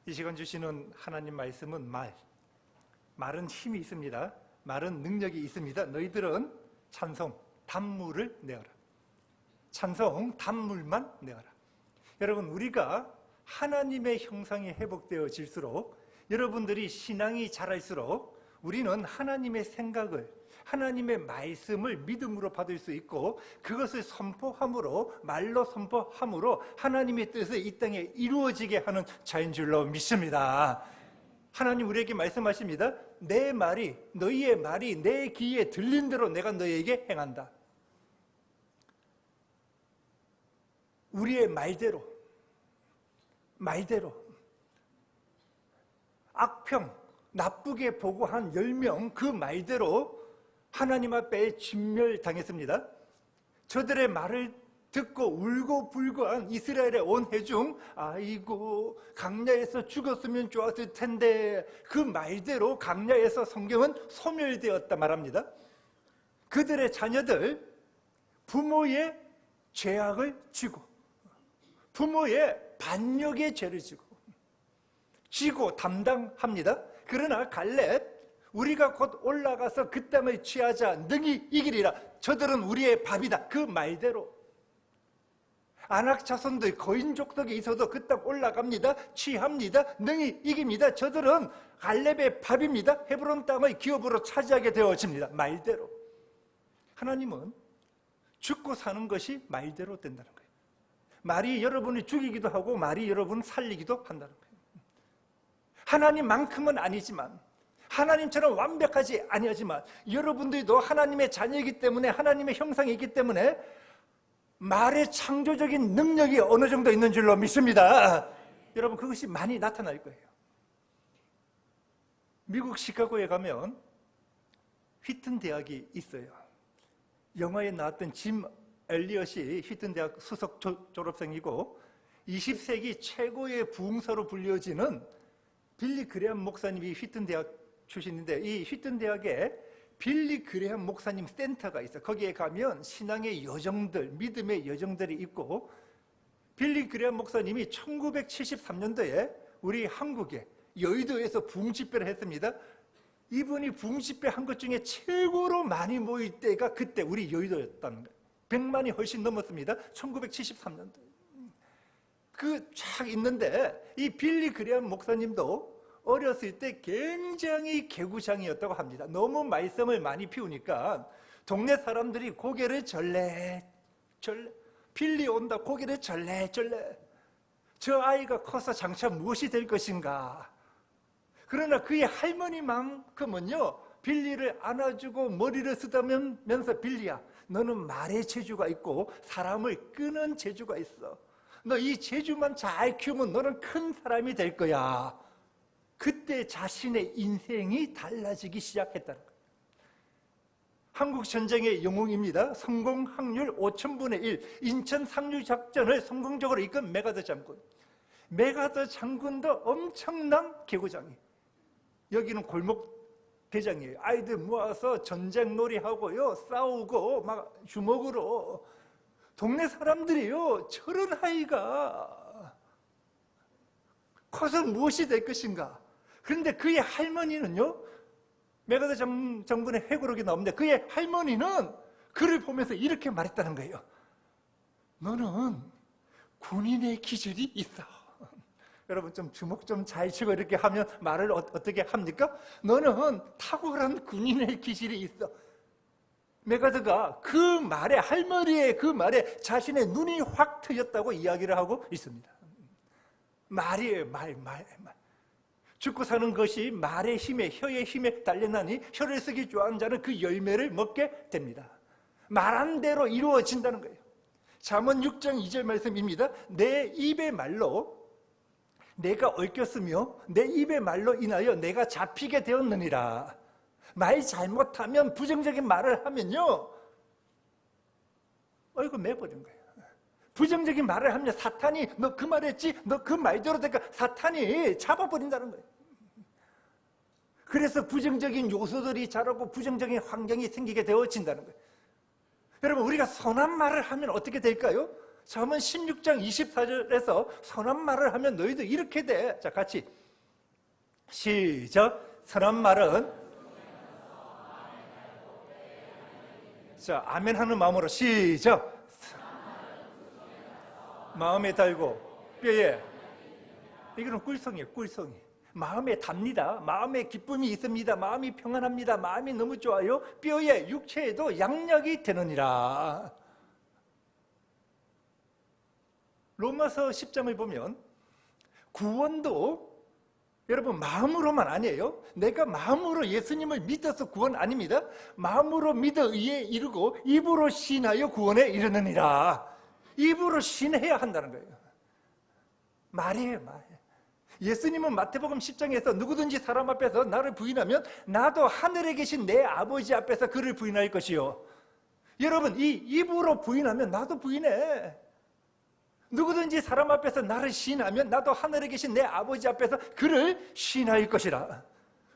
이 시간 주시는 하나님 말씀은 말은 힘이 있습니다. 말은 능력이 있습니다. 너희들은 찬송, 단물을 내어라. 찬송, 단물만 내어라. 여러분, 우리가 하나님의 형상이 회복되어질수록, 여러분들이 신앙이 자랄수록 우리는 하나님의 생각을, 하나님의 말씀을 믿음으로 받을 수 있고, 그것을 선포함으로, 말로 선포함으로 하나님의 뜻을 이 땅에 이루어지게 하는 자인 줄로 믿습니다. 하나님 우리에게 말씀하십니다. 내 말이, 너희의 말이 내 귀에 들린 대로 내가 너희에게 행한다. 우리의 말대로 악평, 나쁘게 보고 한 10명 그 말대로 하나님 앞에 진멸당했습니다. 저들의 말을 듣고 울고 불고한 이스라엘의 온 회중, 아이고 강야에서 죽었으면 좋았을 텐데, 그 말대로 강야에서 성경은 소멸되었다 말합니다. 그들의 자녀들, 부모의 죄악을 지고, 부모의 반역의 죄를 지고 담당합니다. 그러나 갈렙, 우리가 곧 올라가서 그 땅을 취하자 능히 이기리라. 저들은 우리의 밥이다. 그 말대로 아낙 자손들, 거인족속에 있어도 그 땅 올라갑니다. 취합니다. 능히 이깁니다. 저들은 갈렙의 밥입니다. 헤브론 땅의 기업으로 차지하게 되어집니다. 말대로. 하나님은 죽고 사는 것이 말대로 된다는 거예요. 말이 여러분을 죽이기도 하고 말이 여러분을 살리기도 한다는 거예요. 하나님만큼은 아니지만, 하나님처럼 완벽하지 아니하지만, 여러분들도 하나님의 자녀이기 때문에, 하나님의 형상이기 때문에 말의 창조적인 능력이 어느 정도 있는 줄로 믿습니다. 여러분, 그것이 많이 나타날 거예요. 미국 시카고에 가면 휘튼 대학이 있어요. 영화에 나왔던 짐 엘리엇이 휘튼 대학 수석 졸업생이고 20세기 최고의 부흥사로 불려지는 빌리 그레함 목사님이 휘튼 대학 출신인데, 이 휘튼 대학에 빌리 그레함 목사님 센터가 있어요. 거기에 가면 신앙의 여정들, 믿음의 여정들이 있고, 빌리 그레함 목사님이 1973년도에 우리 한국에 여의도에서 부흥집회를 했습니다. 이분이 부흥집회 한 것 중에 최고로 많이 모일 때가 그때 우리 여의도였다는 거예요. 100만이 훨씬 넘었습니다. 1973년도. 그 쫙 있는데, 이 빌리 그레함 목사님도 어렸을 때 굉장히 개구장이었다고 합니다. 너무 말썽을 많이 피우니까 동네 사람들이 고개를 절레 빌리 온다 고개를 절레 저 아이가 커서 장차 무엇이 될 것인가. 그러나 그의 할머니만큼은요, 빌리를 안아주고 머리를 쓰다면서, 빌리야, 너는 말의 재주가 있고 사람을 끄는 재주가 있어. 너 이 재주만 잘 키우면 너는 큰 사람이 될 거야. 그때 자신의 인생이 달라지기 시작했다는 거예요. 한국 전쟁의 영웅입니다. 성공 확률 5000분의 1. 인천 상륙 작전을 성공적으로 이끈 메가더 장군. 메가더 장군도 엄청난 개구장이에요. 여기는 골목 대장이에요. 아이들 모아서 전쟁 놀이하고요, 싸우고 막 주먹으로. 동네 사람들이요, 저런 아이가 커서 무엇이 될 것인가. 그런데 그의 할머니는요, 메가더 장군의 회고록이 나오는데, 그의 할머니는 그를 보면서 이렇게 말했다는 거예요. 너는 군인의 기질이 있어. 여러분, 좀 주먹 좀 잘 치고 이렇게 하면 말을 어떻게 합니까? 너는 탁월한 군인의 기질이 있어. 메가더가 그 말에, 할머니의 그 말에 자신의 눈이 확 트였다고 이야기를 하고 있습니다. 말이에요, 말. 죽고 사는 것이 말의 힘에, 혀의 힘에 달려나니 혀를 쓰기 좋아하는 자는 그 열매를 먹게 됩니다. 말한 대로 이루어진다는 거예요. 잠언 6장 2절 말씀입니다. 내 입의 말로 내가 얽혔으며 내 입의 말로 인하여 내가 잡히게 되었느니라. 말 잘못하면, 부정적인 말을 하면요, 매버린 거예요. 부정적인 말을 하면 사탄이, 너 그 말했지? 너 그 말대로 되니까 사탄이 잡아버린다는 거예요. 그래서 부정적인 요소들이 자라고 부정적인 환경이 생기게 되어진다는 거예요. 여러분, 우리가 선한 말을 하면 어떻게 될까요? 잠언 16장 24절에서 선한 말을 하면 너희도 이렇게 돼. 자, 같이 시작. 선한 말은, 자, 아멘 하는 마음으로 시작. 마음에 달고 뼈에, 이거는 꿀성이에요. 꿀성이. 마음에 답니다. 마음에 기쁨이 있습니다. 마음이 평안합니다. 마음이 너무 좋아요. 뼈에, 육체에도 양약이 되느니라. 로마서 10장을 보면 구원도 여러분 마음으로만 아니에요. 내가 마음으로 예수님을 믿어서 구원 아닙니다. 마음으로 믿어 의에 이르고 입으로 신하여 구원에 이르느니라. 입으로 신해야 한다는 거예요. 말이에요, 말. 예수님은 마태복음 10장에서 누구든지 사람 앞에서 나를 부인하면 나도 하늘에 계신 내 아버지 앞에서 그를 부인할 것이요. 여러분, 이 입으로 부인하면 나도 부인해. 누구든지 사람 앞에서 나를 시인하면 나도 하늘에 계신 내 아버지 앞에서 그를 시인할 것이라.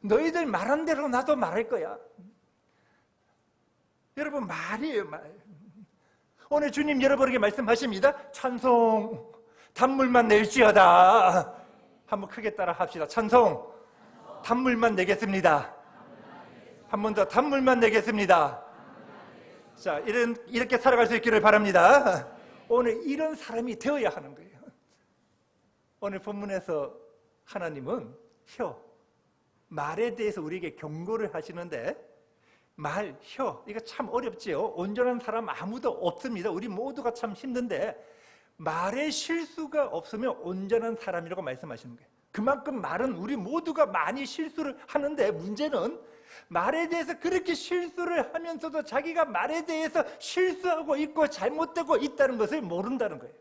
너희들 말한 대로 나도 말할 거야. 여러분, 말이에요, 말. 오늘 주님 여러분에게 말씀하십니다. 찬송, 단물만 낼지어다. 한번 크게 따라 합시다. 찬송, 단물만 내겠습니다. 한 번 더, 단물만 내겠습니다. 자, 이렇게 살아갈 수 있기를 바랍니다. 오늘 이런 사람이 되어야 하는 거예요. 오늘 본문에서 하나님은 혀, 말에 대해서 우리에게 경고를 하시는데, 말, 혀, 이거 참 어렵지요. 온전한 사람 아무도 없습니다. 우리 모두가 참 힘든데 말에 실수가 없으면 온전한 사람이라고 말씀하시는 거예요. 그만큼 말은 우리 모두가 많이 실수를 하는데, 문제는 말에 대해서 그렇게 실수를 하면서도 자기가 말에 대해서 실수하고 있고 잘못되고 있다는 것을 모른다는 거예요.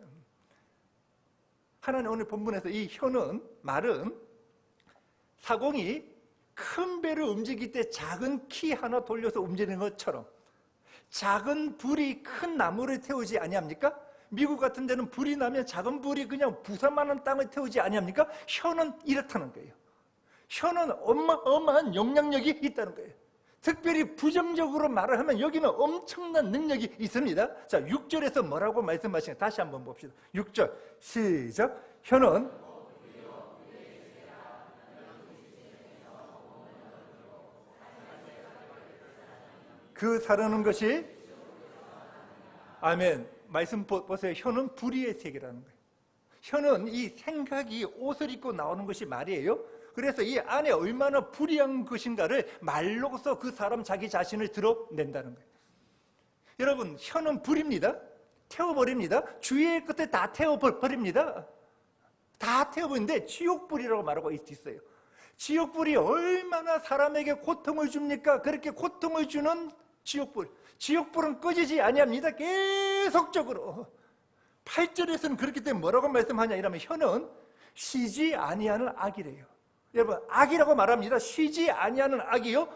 하나님 오늘 본문에서 이 혀는, 말은 사공이 큰 배를 움직일 때 작은 키 하나 돌려서 움직이는 것처럼 작은 불이 큰 나무를 태우지 아니합니까? 미국 같은 데는 불이 나면 작은 불이 그냥 부산만한 땅을 태우지 아니합니까? 혀는 이렇다는 거예요. 혀는 어마어마한 영향력이 있다는 거예요. 특별히 부정적으로 말을 하면 여기는 엄청난 능력이 있습니다. 자, 6절에서 뭐라고 말씀하시는지 다시 한번 봅시다. 6절 시작. 혀는 그 사르는 것이, 아멘. 말씀 보세요. 혀는 불의의 세계라는 거예요. 혀는 이 생각이 옷을 입고 나오는 것이 말이에요. 그래서 이 안에 얼마나 불의한 것인가를 말로서 그 사람 자기 자신을 드러낸다는 거예요. 여러분, 혀는 불입니다. 태워버립니다. 주위의 끝에 다 태워버립니다. 다 태워버리는데 지옥불이라고 말하고 있어요. 지옥불이 얼마나 사람에게 고통을 줍니까? 그렇게 고통을 주는 지옥불. 지옥불은 꺼지지 아니합니다. 계속적으로. 8절에서는 그렇기 때문에 뭐라고 말씀하냐 이러면 혀는 쉬지 아니하는 악이래요. 여러분, 악이라고 말합니다. 쉬지 아니하는 악이요,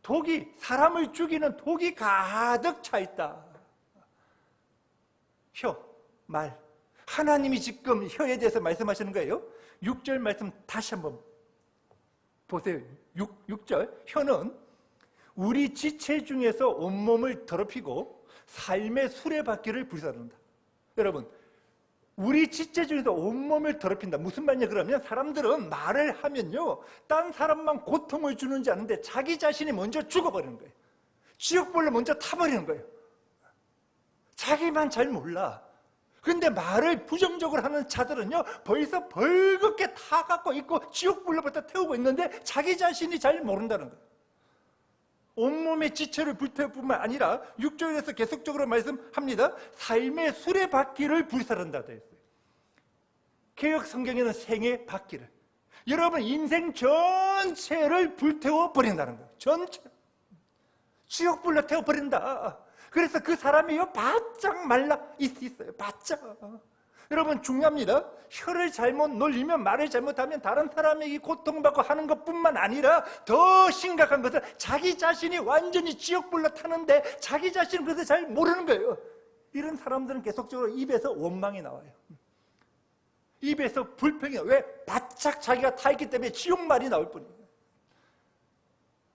독이, 사람을 죽이는 독이 가득 차 있다. 혀, 말. 하나님이 지금 혀에 대해서 말씀하시는 거예요. 6절 말씀 다시 한번 보세요. 6절. 혀는 우리 지체 중에서 온몸을 더럽히고 삶의 수레바퀴를 불사른다. 여러분, 우리 지체 중에서 온몸을 더럽힌다. 무슨 말이냐 그러면, 사람들은 말을 하면요, 딴 사람만 고통을 주는지 아는데 자기 자신이 먼저 죽어버리는 거예요. 지옥불로 먼저 타버리는 거예요. 자기만 잘 몰라. 그런데 말을 부정적으로 하는 자들은요, 벌써 벌겋게 타갖고 있고 지옥불로부터 태우고 있는데 자기 자신이 잘 모른다는 거예요. 온몸의 지체를 불태울 뿐만 아니라 6절에서 계속적으로 말씀합니다. 삶의 수레바퀴를 불사른다 되어 있어요. 개역 성경에는 생의 바퀴를, 여러분 인생 전체를 불태워 버린다는 거예요. 전체 지옥불로 태워버린다. 그래서 그 사람이요 바짝 말라 있어요. 바짝. 여러분 중요합니다. 혀를 잘못 놀리면, 말을 잘못하면 다른 사람에게 고통받고 하는 것뿐만 아니라 더 심각한 것은 자기 자신이 완전히 지옥불로 타는데 자기 자신은 그것을 잘 모르는 거예요. 이런 사람들은 계속적으로 입에서 원망이 나와요. 입에서 불평이 나와요. 왜? 바짝 자기가 타 있기 때문에 지옥말이 나올 뿐이에요.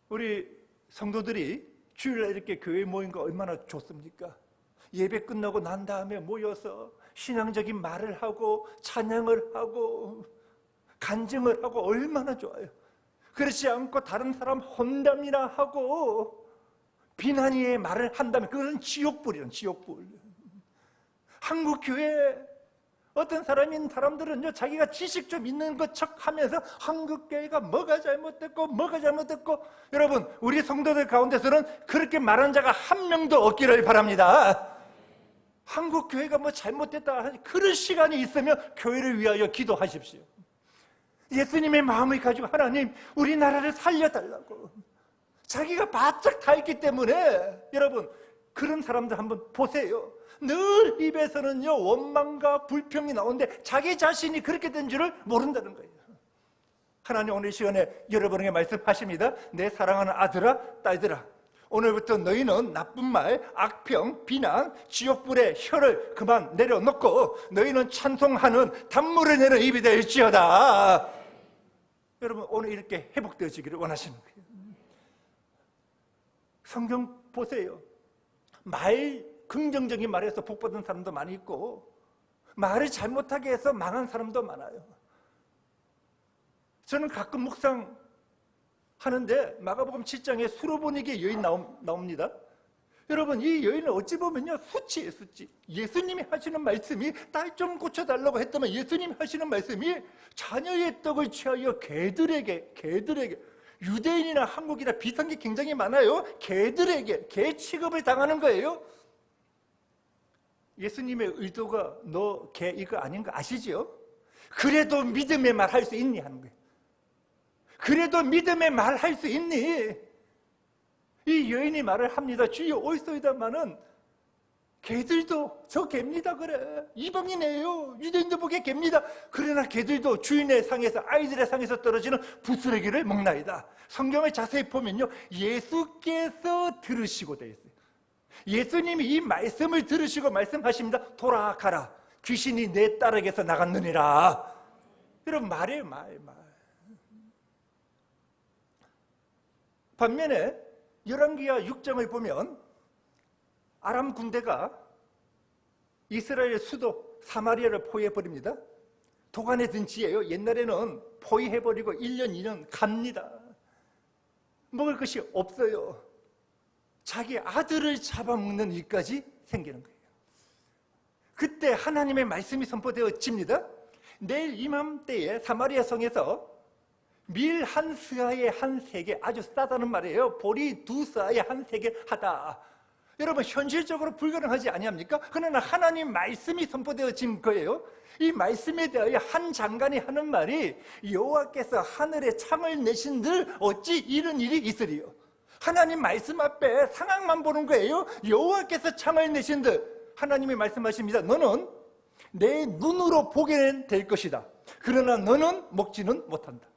우리 성도들이 주일날 이렇게 교회 모인 거 얼마나 좋습니까? 예배 끝나고 난 다음에 모여서 신앙적인 말을 하고 찬양을 하고 간증을 하고 얼마나 좋아요. 그렇지 않고 다른 사람 혼담이나 하고 비난의 말을 한다면 그것은 지옥불이에요. 지옥불. 한국 교회 어떤 사람들은요, 자기가 지식 좀 있는 것 척하면서 한국 교회가 뭐가 잘못됐고 여러분, 우리 성도들 가운데서는 그렇게 말하는 자가 한 명도 없기를 바랍니다. 한국 교회가 뭐 잘못됐다 그런 시간이 있으면 교회를 위하여 기도하십시오. 예수님의 마음을 가지고 하나님, 우리나라를 살려달라고. 자기가 바짝 다 있기 때문에 여러분, 그런 사람들 한번 보세요. 늘 입에서는요, 원망과 불평이 나오는데 자기 자신이 그렇게 된 줄을 모른다는 거예요. 하나님 오늘 시간에 여러분에게 말씀하십니다. 내 사랑하는 아들아, 딸들아, 오늘부터 너희는 나쁜 말, 악평, 비난, 지옥불의 혀를 그만 내려놓고 너희는 찬송하는 단물을 내는 입이 될지어다. 여러분, 오늘 이렇게 회복되어지기를 원하시는 거예요. 성경 보세요. 긍정적인 말에서 복받은 사람도 많이 있고 말을 잘못하게 해서 망한 사람도 많아요. 저는 가끔 묵상하는데 마가복음 7장에 수로보니게 여인 나옵니다. 여러분, 이 여인은 어찌 보면요, 수치예요, 수치. 예수님이 하시는 말씀이 딸 좀 고쳐달라고 했다면 예수님이 하시는 말씀이 자녀의 떡을 취하여 개들에게 유대인이나 한국이나 비슷한 게 굉장히 많아요. 개들에게 개 취급을 당하는 거예요. 예수님의 의도가 너 개 이거 아닌 거 아시죠? 그래도 믿음의 말 할 수 있니 하는 거예요. 그래도 믿음의 말 할 수 있니? 이 여인이 말을 합니다. 주여 옳소이다마는 개들도 저 개입니다. 그래, 이방인이에요. 유대인도 보기에 개입니다. 그러나 개들도 주인의 상에서, 아이들의 상에서 떨어지는 부스러기를 먹나이다. 성경을 자세히 보면요, 예수께서 들으시고 되어 있어요. 예수님이 이 말씀을 들으시고 말씀하십니다. 돌아가라, 귀신이 내 딸에게서 나갔느니라. 여러분, 말이에요, 말. 반면에 열왕기하 6장을 보면 아람 군대가 이스라엘 수도 사마리아를 포위해버립니다. 도간에 든 지예요. 옛날에는 포위해버리고 1년, 2년 갑니다. 먹을 것이 없어요. 자기 아들을 잡아먹는 일까지 생기는 거예요. 그때 하나님의 말씀이 선포되어집니다. 내일 이맘때에 사마리아 성에서 밀 한 스아에 한 세계, 아주 싸다는 말이에요. 보리 2스아에 한 세계 하다. 여러분, 현실적으로 불가능하지 아니합니까? 그러나 하나님 말씀이 선포되어진 거예요. 이 말씀에 대하여 한 장관이 하는 말이 여호와께서 하늘에 창을 내신들 어찌 이런 일이 있으리요. 하나님 말씀 앞에 상황만 보는 거예요. 여호와께서 창을 내신들, 하나님이 말씀하십니다. 너는 내 눈으로 보게는 될 것이다. 그러나 너는 먹지는 못한다.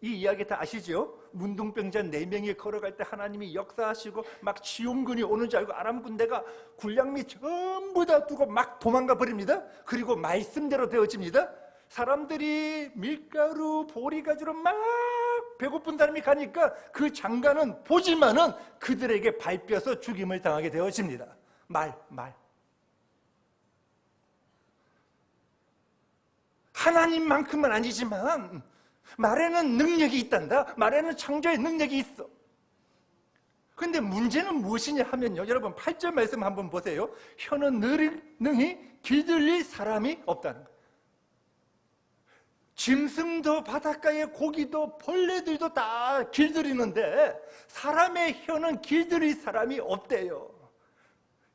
이 이야기 다 아시죠? 문둥병자 4명이 걸어갈 때 하나님이 역사하시고 막 지원군이 오는 줄 알고 아람 군대가 군량미 전부 다 두고 막 도망가 버립니다. 그리고 말씀대로 되어집니다. 사람들이 밀가루, 보리가지로 막 배고픈 사람이 가니까 그 장관은 보지만은 그들에게 밟혀서 죽임을 당하게 되어집니다. 말. 하나님만큼은 아니지만 말에는 능력이 있단다. 말에는 창조의 능력이 있어. 그런데 문제는 무엇이냐 하면요, 여러분 8절 말씀 한번 보세요. 혀는 능히 길들일 사람이 없다는 거예요. 짐승도 바닷가의 고기도 벌레들도 다 길들이는데 사람의 혀는 길들일 사람이 없대요.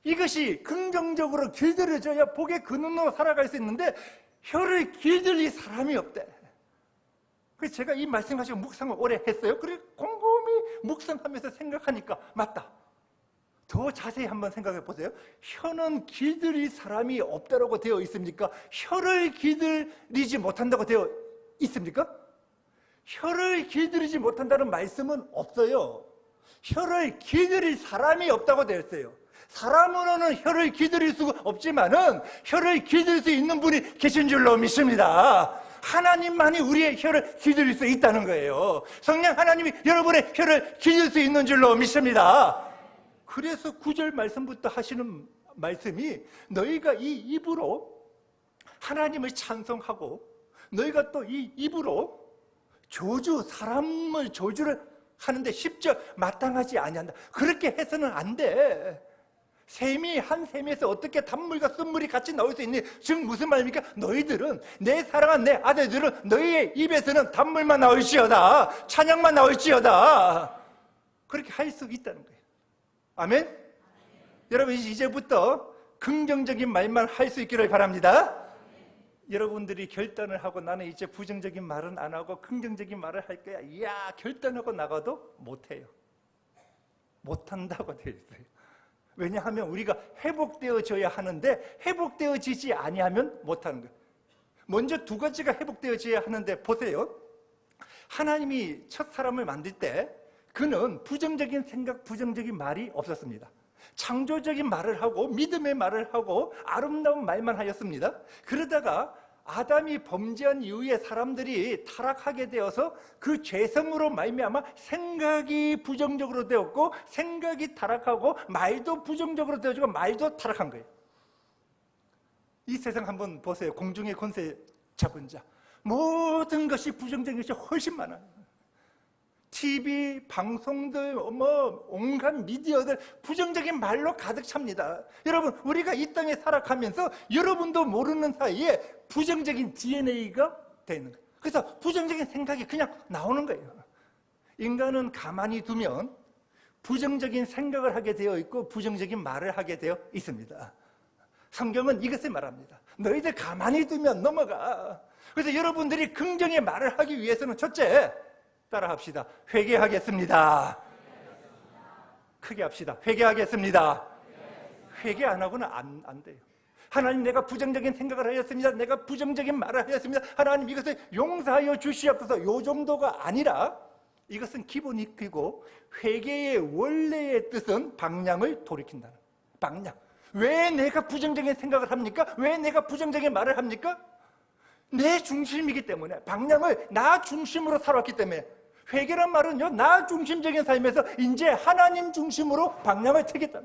이것이 긍정적으로 길들여져야 복의 근원으로 살아갈 수 있는데 혀를 길들일 사람이 없대. 그래서 제가 이 말씀 가지고 묵상을 오래 했어요. 그리고 곰곰이 묵상하면서 생각하니까 맞다. 더 자세히 한번 생각해 보세요. 혀는 길들일 사람이 없다고 되어 있습니까? 혀를 길들이지 못한다고 되어 있습니까? 혀를 길들이지 못한다는 말씀은 없어요. 혀를 길들일 사람이 없다고 되어 있어요. 사람으로는 혀를 길들일 수가 없지만은 혀를 길들일 수 있는 분이 계신 줄로 믿습니다. 하나님만이 우리의 혀를 길들일 수 있다는 거예요. 성령 하나님이 여러분의 혀를 길들 수 있는 줄로 믿습니다. 그래서 9절 말씀부터 하시는 말씀이 너희가 이 입으로 하나님을 찬송하고 너희가 또 이 입으로 사람을 저주를 하는데 십절 마땅하지 아니한다. 그렇게 해서는 안 돼. 한 샘에서 어떻게 단물과 쓴물이 같이 나올 수 있니? 즉 무슨 말입니까? 너희들은, 내 사랑한 내 아들들은 너희의 입에서는 단물만 나올지어다, 찬양만 나올지어다, 그렇게 할 수 있다는 거예요. 아멘? 여러분, 이제부터 긍정적인 말만 할 수 있기를 바랍니다. 여러분들이 결단을 하고 나는 이제 부정적인 말은 안 하고 긍정적인 말을 할 거야, 이야, 결단하고 나가도 못해요. 못한다고 되어 있어요. 왜냐하면 우리가 회복되어져야 하는데 회복되어지지 아니하면 못하는 거예요. 먼저 두 가지가 회복되어져야 하는데, 보세요. 하나님이 첫 사람을 만들 때 그는 부정적인 생각, 부정적인 말이 없었습니다. 창조적인 말을 하고 믿음의 말을 하고 아름다운 말만 하였습니다. 그러다가 아담이 범죄한 이후에 사람들이 타락하게 되어서 그 죄성으로 말미암아 생각이 부정적으로 되었고, 생각이 타락하고 말도 부정적으로 되어지고 말도 타락한 거예요. 이 세상 한번 보세요. 공중의 권세 잡은 자, 모든 것이 부정적인 것이 훨씬 많아요. TV, 방송들, 온갖 미디어들 부정적인 말로 가득 찹니다. 여러분, 우리가 이 땅에 살아가면서 여러분도 모르는 사이에 부정적인 DNA가 되는 거예요. 그래서 부정적인 생각이 그냥 나오는 거예요. 인간은 가만히 두면 부정적인 생각을 하게 되어 있고 부정적인 말을 하게 되어 있습니다. 성경은 이것을 말합니다. 너희들 가만히 두면 넘어가. 그래서 여러분들이 긍정의 말을 하기 위해서는 첫째, 따라합시다. 회개하겠습니다. 크게 합시다. 회개하겠습니다. 회개 안 하고는 안 돼요. 하나님, 내가 부정적인 생각을 하였습니다. 내가 부정적인 말을 하였습니다. 하나님, 이것을 용서하여 주시옵소서. 요 정도가 아니라 이것은 기본이고, 회개의 원래의 뜻은 방향을 돌이킨다는 거예요. 방향. 왜 내가 부정적인 생각을 합니까? 왜 내가 부정적인 말을 합니까? 내 중심이기 때문에, 방향을 나 중심으로 살았기 때문에. 회개란 말은요, 나 중심적인 삶에서 이제 하나님 중심으로 방향을 트겠다.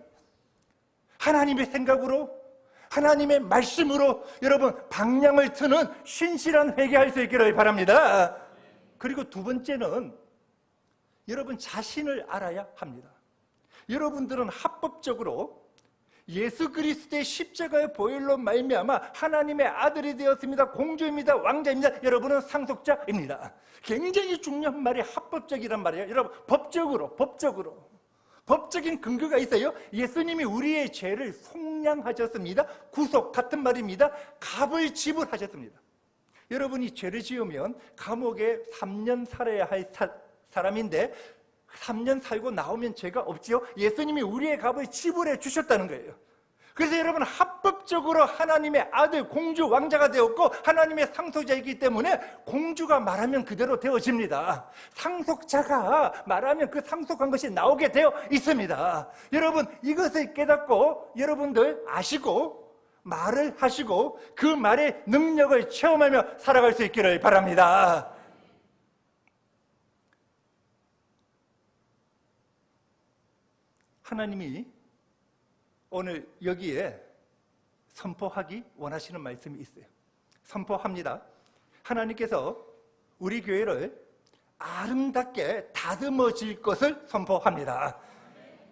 하나님의 생각으로, 하나님의 말씀으로 여러분 방향을 트는 신실한 회개할 수 있기를 바랍니다. 그리고 두 번째는 여러분 자신을 알아야 합니다. 여러분들은 합법적으로 예수 그리스도의 십자가의 보혈로 말미암아 하나님의 아들이 되었습니다. 공주입니다. 왕자입니다. 여러분은 상속자입니다. 굉장히 중요한 말이 합법적이란 말이에요. 여러분, 법적인 근거가 있어요. 예수님이 우리의 죄를 속량하셨습니다. 구속 같은 말입니다. 값을 지불하셨습니다. 여러분이 죄를 지으면 감옥에 3년 살아야 할 사람인데 3년 살고 나오면 죄가 없지요. 예수님이 우리의 값을 지불해 주셨다는 거예요. 그래서 여러분, 합법적으로 하나님의 아들, 공주, 왕자가 되었고 하나님의 상속자이기 때문에 공주가 말하면 그대로 되어집니다. 상속자가 말하면 그 상속한 것이 나오게 되어 있습니다. 여러분, 이것을 깨닫고 여러분들 아시고 말을 하시고 그 말의 능력을 체험하며 살아갈 수 있기를 바랍니다. 하나님이 오늘 여기에 선포하기 원하시는 말씀이 있어요. 선포합니다. 하나님께서 우리 교회를 아름답게 다듬어질 것을 선포합니다.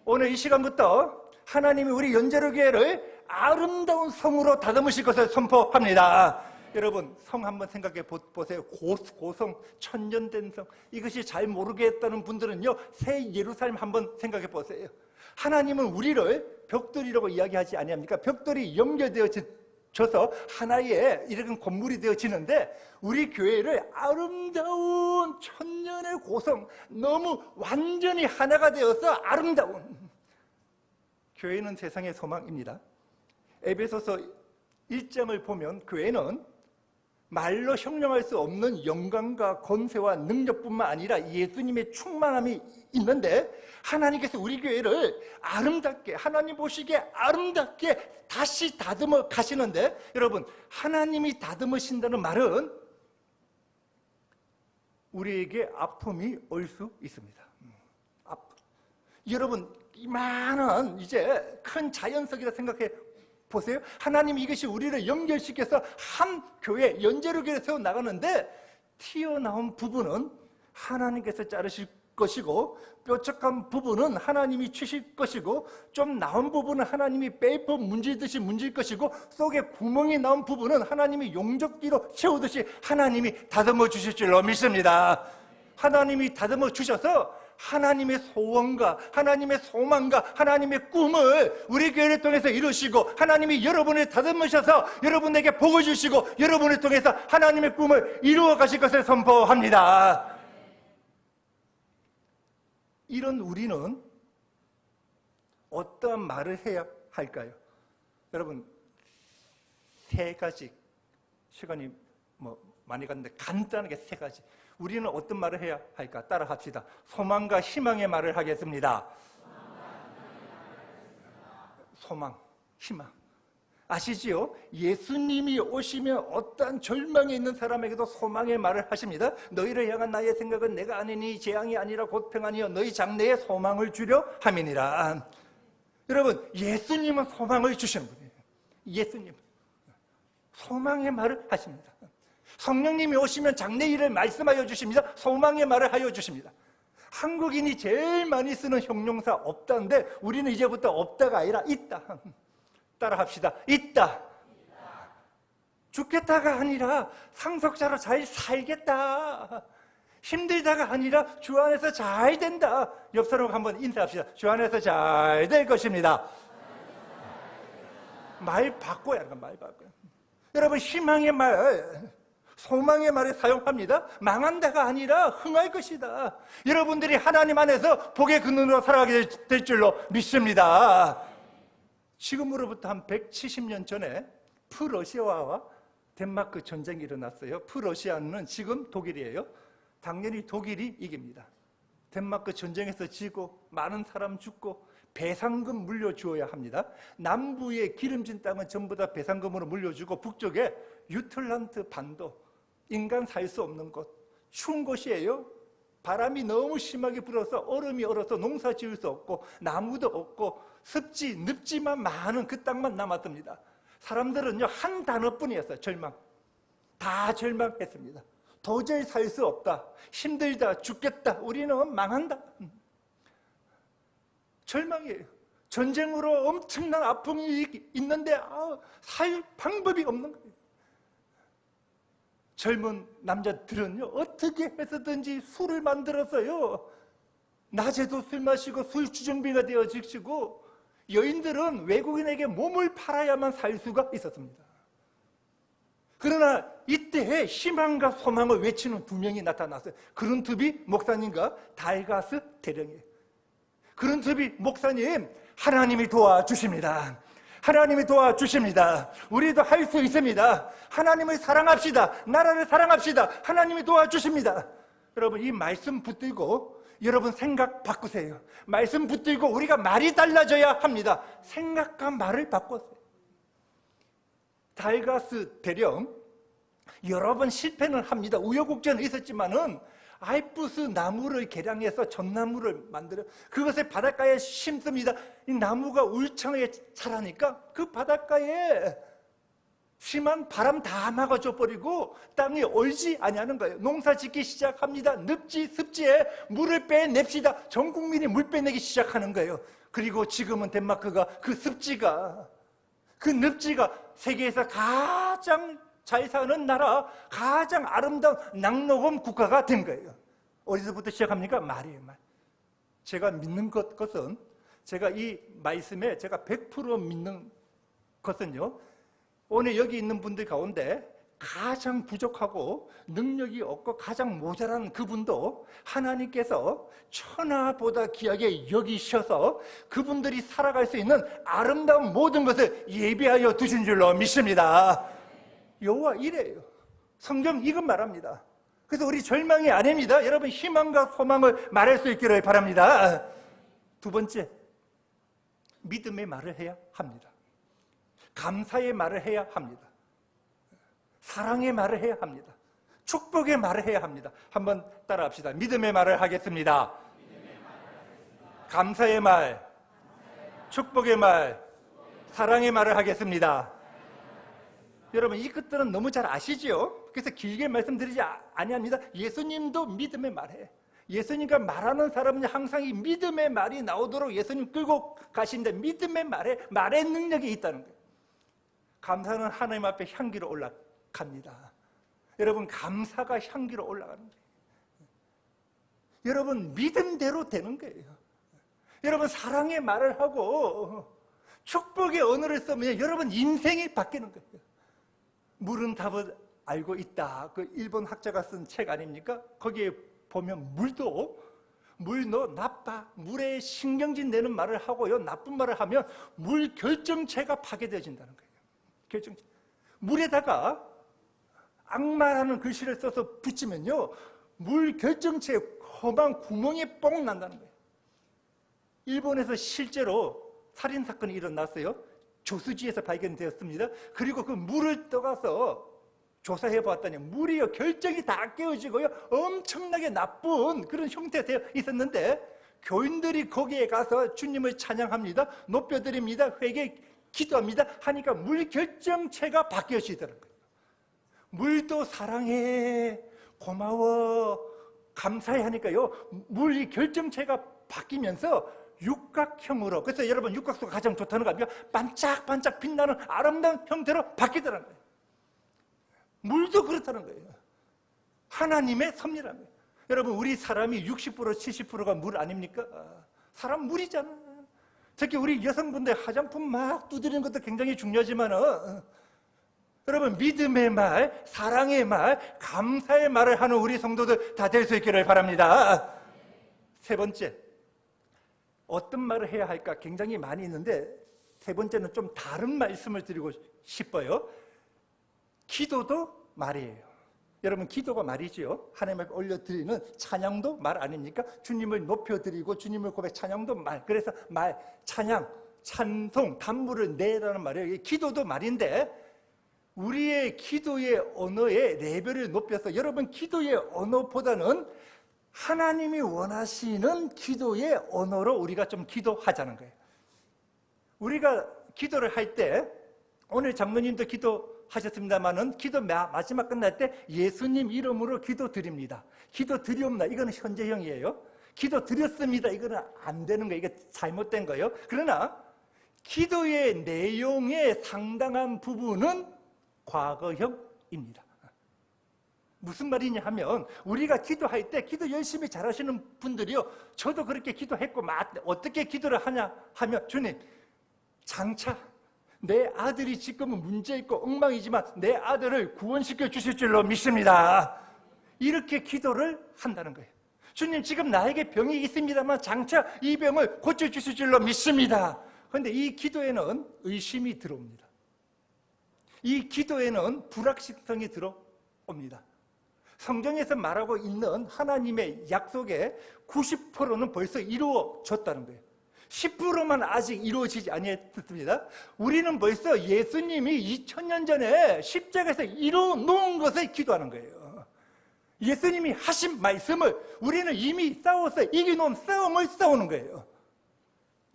오늘 이 시간부터 하나님이 우리 연제로 교회를 아름다운 성으로 다듬으실 것을 선포합니다. 여러분, 성 한번 생각해 보세요. 고성, 천년된 성. 이것이 잘 모르겠다는 분들은요, 새 예루살렘 한번 생각해 보세요. 하나님은 우리를 벽돌이라고 이야기하지 아니합니까? 벽돌이 연결되어져서 하나의 이런 건물이 되어지는데, 우리 교회를 아름다운 천년의 고성, 너무 완전히 하나가 되어서 아름다운 교회는 세상의 소망입니다. 에베소서 1장을 보면 교회는 말로 형용할 수 없는 영광과 권세와 능력뿐만 아니라 예수님의 충만함이 있는데, 하나님께서 우리 교회를 아름답게, 하나님 보시기에 아름답게 다시 다듬어 가시는데, 여러분, 하나님이 다듬으신다는 말은 우리에게 아픔이 올 수 있습니다. 여러분, 이만한 이제 큰 자연석이라 생각해 보세요. 하나님이 이것이 우리를 연결시켜서 한 교회, 연제로 교회를 세워나가는데 튀어나온 부분은 하나님께서 자르실 것이고 뾰족한 부분은 하나님이 치실 것이고 좀 나온 부분은 하나님이 페이퍼 문질듯이 문질 것이고 속에 구멍이 나온 부분은 하나님이 용접기로 채우듯이 하나님이 다듬어 주실 줄로 믿습니다. 하나님이 다듬어 주셔서 하나님의 소원과 하나님의 소망과 하나님의 꿈을 우리 교회를 통해서 이루시고 하나님이 여러분을 다듬으셔서 여러분에게 복을 주시고 여러분을 통해서 하나님의 꿈을 이루어 가실 것을 선포합니다. 이런 우리는 어떠한 말을 해야 할까요? 여러분, 세 가지, 시간이 많이 갔는데 간단하게 세 가지. 우리는 어떤 말을 해야 할까? 따라 합시다. 소망과 희망의 말을 하겠습니다. 소망, 희망. 아시지요? 예수님이 오시면 어떠한 절망에 있는 사람에게도 소망의 말을 하십니다. 너희를 향한 나의 생각은 내가 아니니 재앙이 아니라 곧 평안이요 너희 장래에 소망을 주려 함이니라. 여러분, 예수님은 소망을 주시는 분이에요. 예수님 소망의 말을 하십니다. 성령님이 오시면 장래 일을 말씀하여 주십니다. 소망의 말을 하여 주십니다. 한국인이 제일 많이 쓰는 형용사 없다인데 우리는 이제부터 없다가 아니라 있다. 따라 합시다. 있다. 죽겠다가 아니라 상속자로 잘 살겠다. 힘들다가 아니라 주 안에서 잘 된다. 옆 사람하고 한번 인사합시다. 주 안에서 잘 될 것입니다. 말 바꿔야 합니다. 말 바꿔요. 여러분, 희망의 말, 소망의 말을 사용합니다. 망한다가 아니라 흥할 것이다. 여러분들이 하나님 안에서 복의 근원으로 살아가게 될 줄로 믿습니다. 지금으로부터 한 170년 전에 프러시아와 덴마크 전쟁이 일어났어요. 프러시아는 지금 독일이에요. 당연히 독일이 이깁니다. 덴마크 전쟁에서 지고 많은 사람 죽고 배상금 물려주어야 합니다. 남부의 기름진 땅은 전부 다 배상금으로 물려주고 북쪽에 유틀란트 반도, 인간 살 수 없는 곳, 추운 곳이에요. 바람이 너무 심하게 불어서 얼음이 얼어서 농사 지을 수 없고 나무도 없고 습지, 늪지만 많은 그 땅만 남았습니다. 사람들은요 한 단어뿐이었어요. 절망. 다 절망했습니다. 도저히 살 수 없다. 힘들다. 죽겠다. 우리는 망한다. 절망이에요. 전쟁으로 엄청난 아픔이 있는데 살 방법이 없는 거예요. 젊은 남자들은요 어떻게 해서든지 술을 만들었어요. 낮에도 술 마시고 술 주정비가 되어지고 여인들은 외국인에게 몸을 팔아야만 살 수가 있었습니다. 그러나 이때에 희망과 소망을 외치는 두 명이 나타났어요. 그룬트비 목사님과 달가스 대령이에요. 그룬트비 목사님, 하나님이 도와주십니다. 하나님이 도와주십니다. 우리도 할 수 있습니다. 하나님을 사랑합시다. 나라를 사랑합시다. 하나님이 도와주십니다. 여러분, 이 말씀 붙들고 여러분 생각 바꾸세요. 말씀 붙들고 우리가 말이 달라져야 합니다. 생각과 말을 바꿨어요. 달가스 대령 여러 번 실패는 합니다. 우여곡절은 있었지만은 알프스 나무를 개량해서 전나무를 만들어 그것을 바닷가에 심습니다. 이 나무가 울창하게 자라니까 그 바닷가에 심한 바람 다 막아줘 버리고 땅이 얼지 아니하는 거예요. 농사 짓기 시작합니다. 늪지, 습지에 물을 빼냅시다. 전 국민이 물 빼내기 시작하는 거예요. 그리고 지금은 덴마크가 그 습지가, 그 늪지가 세계에서 가장 잘 사는 나라, 가장 아름다운 낙로범 국가가 된 거예요. 어디서부터 시작합니까? 말이에요, 말. 제가 믿는 것은, 제가 이 말씀에 제가 100% 믿는 것은요, 오늘 여기 있는 분들 가운데 가장 부족하고 능력이 없고 가장 모자란 그분도 하나님께서 천하보다 귀하게 여기셔서 그분들이 살아갈 수 있는 아름다운 모든 것을 예비하여 두신 줄로 믿습니다. 여호와 이래요. 성경 이것 말합니다. 그래서 우리 절망이 아닙니다. 여러분, 희망과 소망을 말할 수 있기를 바랍니다. 두 번째, 믿음의 말을 해야 합니다. 감사의 말을 해야 합니다. 사랑의 말을 해야 합니다. 축복의 말을 해야 합니다. 한번 따라합시다. 믿음의 말을 하겠습니다. 감사의 말, 축복의 말, 사랑의 말을 하겠습니다. 여러분 이 것들은 너무 잘 아시죠? 그래서 길게 말씀드리지 아니합니다. 예수님도 믿음의 말해. 예수님과 말하는 사람은 항상 이 믿음의 말이 나오도록 예수님 끌고 가시는데 믿음의 말의 능력이 있다는 거예요. 감사는 하나님 앞에 향기로 올라갑니다. 여러분 감사가 향기로 올라가는 거예요. 여러분 믿음대로 되는 거예요. 여러분 사랑의 말을 하고 축복의 언어를 쓰면 여러분 인생이 바뀌는 거예요. 물은 답을 알고 있다. 그 일본 학자가 쓴 책 아닙니까? 거기에 보면 물도 너 나빠. 물에 신경질 내는 말을 하고요. 나쁜 말을 하면 물 결정체가 파괴되어진다는 거예요. 결정체. 물에다가 악마라는 글씨를 써서 붙이면요. 물 결정체에 험한 구멍이 뻥 난다는 거예요. 일본에서 실제로 살인사건이 일어났어요. 조수지에서 발견되었습니다. 그리고 그 물을 떠가서 조사해 보았더니 물이요 결정이 다 깨어지고요 엄청나게 나쁜 그런 형태가 되어 있었는데 교인들이 거기에 가서 주님을 찬양합니다. 높여드립니다. 회개 기도합니다. 하니까 물 결정체가 바뀌어지더라고요. 물도 사랑해, 고마워, 감사해 하니까요 물 결정체가 바뀌면서 육각형으로, 그래서 여러분 육각수가 가장 좋다는 거 아닙니까? 반짝반짝 빛나는 아름다운 형태로 바뀌더라는 거예요. 물도 그렇다는 거예요. 하나님의 섭리라는 거예요. 여러분 우리 사람이 60% 70%가 물 아닙니까? 사람 물이잖아요. 특히 우리 여성분들 화장품 막 두드리는 것도 굉장히 중요하지만 여러분 믿음의 말, 사랑의 말, 감사의 말을 하는 우리 성도들 다 될 수 있기를 바랍니다. 세 번째, 어떤 말을 해야 할까 굉장히 많이 있는데 세 번째는 좀 다른 말씀을 드리고 싶어요. 기도도 말이에요. 여러분 기도가 말이지요. 하나님 앞에 올려드리는 찬양도 말 아닙니까? 주님을 높여드리고 주님을 고백, 찬양도 말. 그래서 말, 찬양, 찬송, 단물을 내라는 말이에요. 기도도 말인데 우리의 기도의 언어의 레벨을 높여서 여러분 기도의 언어보다는 하나님이 원하시는 기도의 언어로 우리가 좀 기도하자는 거예요. 우리가 기도를 할 때 오늘 장로님도 기도하셨습니다만은 기도 마지막 끝날 때 예수님 이름으로 기도드립니다. 기도드리옵나 이거는 현재형이에요. 기도드렸습니다 이거는 안 되는 거예요. 이게 잘못된 거예요. 그러나 기도의 내용의 상당한 부분은 과거형입니다. 무슨 말이냐 하면 우리가 기도할 때 기도 열심히 잘하시는 분들이요 저도 그렇게 기도했고 어떻게 기도를 하냐 하면 주님 장차 내 아들이 지금은 문제 있고 엉망이지만 내 아들을 구원시켜 주실 줄로 믿습니다. 이렇게 기도를 한다는 거예요. 주님 지금 나에게 병이 있습니다만 장차 이 병을 고쳐주실 줄로 믿습니다. 그런데 이 기도에는 의심이 들어옵니다. 이 기도에는 불확실성이 들어옵니다. 성경에서 말하고 있는 하나님의 약속의 90%는 벌써 이루어졌다는 거예요. 10%만 아직 이루어지지 아니했습니다. 우리는 벌써 예수님이 2000년 전에 십자가에서 이루어놓은 것을 기도하는 거예요. 예수님이 하신 말씀을 우리는 이미 싸워서 이겨놓은 싸움을 싸우는 거예요.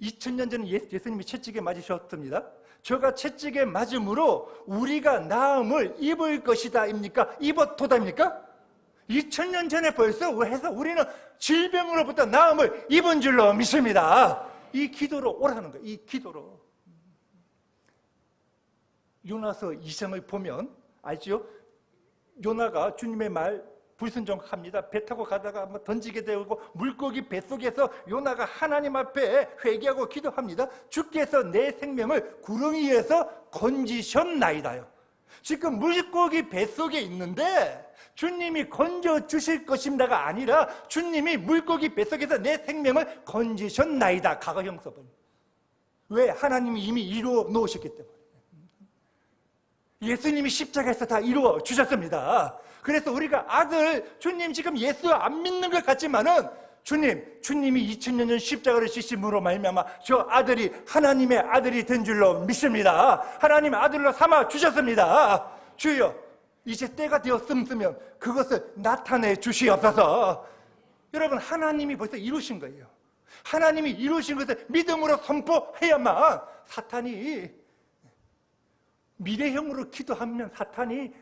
2000년 전에 예수님이 채찍에 맞으셨습니다. 저가 채찍에 맞음으로 우리가 나음을 입을 것이다 입니까? 입었도다입니까? 2000년 전에 벌써 해서 우리는 질병으로부터 나음을 입은 줄로 믿습니다. 이 기도로 오라는 거예요. 이 기도로. 요나서 2장을 보면 알죠? 요나가 주님의 말 불순종합니다. 배 타고 가다가 한번 던지게 되고 물고기 뱃속에서 요나가 하나님 앞에 회개하고 기도합니다. 주께서 내 생명을 구렁이 위에서 건지셨나이다요. 지금 물고기 뱃속에 있는데 주님이 건져주실 것입니다가 아니라 주님이 물고기 뱃속에서 내 생명을 건지셨나이다. 과거형 써버려. 왜? 하나님이 이미 이루어 놓으셨기 때문에. 예수님이 십자가에서 다 이루어 주셨습니다. 그래서 우리가 아들, 주님 지금 예수 안 믿는 것 같지만은 주님이 2000년 전 십자가를 지심으로 말미암아 저 아들이 하나님의 아들이 된 줄로 믿습니다. 하나님의 아들로 삼아 주셨습니다. 주여 이제 때가 되었으면 그것을 나타내 주시옵소서. 여러분 하나님이 벌써 이루신 거예요. 하나님이 이루신 것을 믿음으로 선포해야만 사탄이 미래형으로 기도하면 사탄이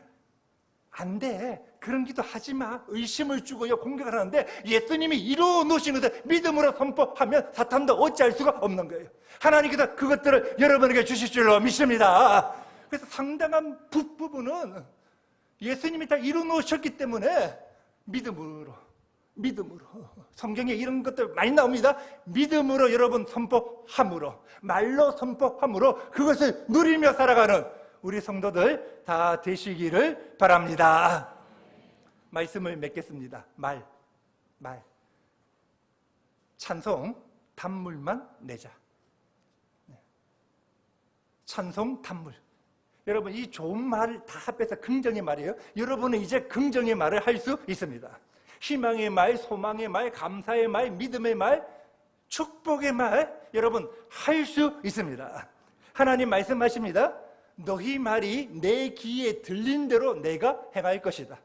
안 돼. 그런 기도 하지 마. 의심을 주고요. 공격을 하는데 예수님이 이루어 놓으신 것을 믿음으로 선포하면 사탄도 어찌할 수가 없는 거예요. 하나님께서 그것들을 여러분에게 주실 줄로 믿습니다. 그래서 상당한 부분은 예수님이 다 이루어 놓으셨기 때문에 믿음으로 성경에 이런 것들 많이 나옵니다. 믿음으로 여러분 선포함으로, 말로 선포함으로 그것을 누리며 살아가는 우리 성도들 다 되시기를 바랍니다. 말씀을 맺겠습니다. 말 찬송 단물만 내자. 찬송 단물. 여러분 이 좋은 말을 다 합해서 긍정의 말이에요. 여러분은 이제 긍정의 말을 할 수 있습니다. 희망의 말, 소망의 말, 감사의 말, 믿음의 말, 축복의 말 여러분 할 수 있습니다. 하나님 말씀하십니다. 너희 말이 내 귀에 들린 대로 내가 행할 것이다.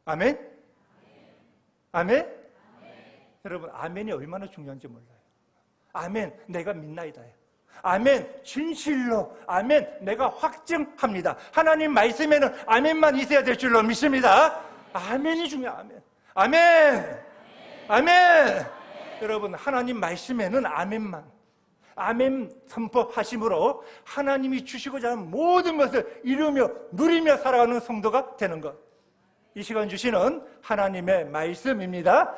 아멘? 아멘? 여러분 아멘이 얼마나 중요한지 몰라요. 아멘 내가 믿나이다. 아멘 진실로 아멘 내가 확증합니다. 하나님 말씀에는 아멘만 있어야 될 줄로 믿습니다. 아멘이 중요해요. 아멘. 아멘. 여러분 하나님 말씀에는 아멘만 아멘 선포하심으로 하나님이 주시고자 하는 모든 것을 이루며 누리며 살아가는 성도가 되는 것. 이 시간 주시는 하나님의 말씀입니다.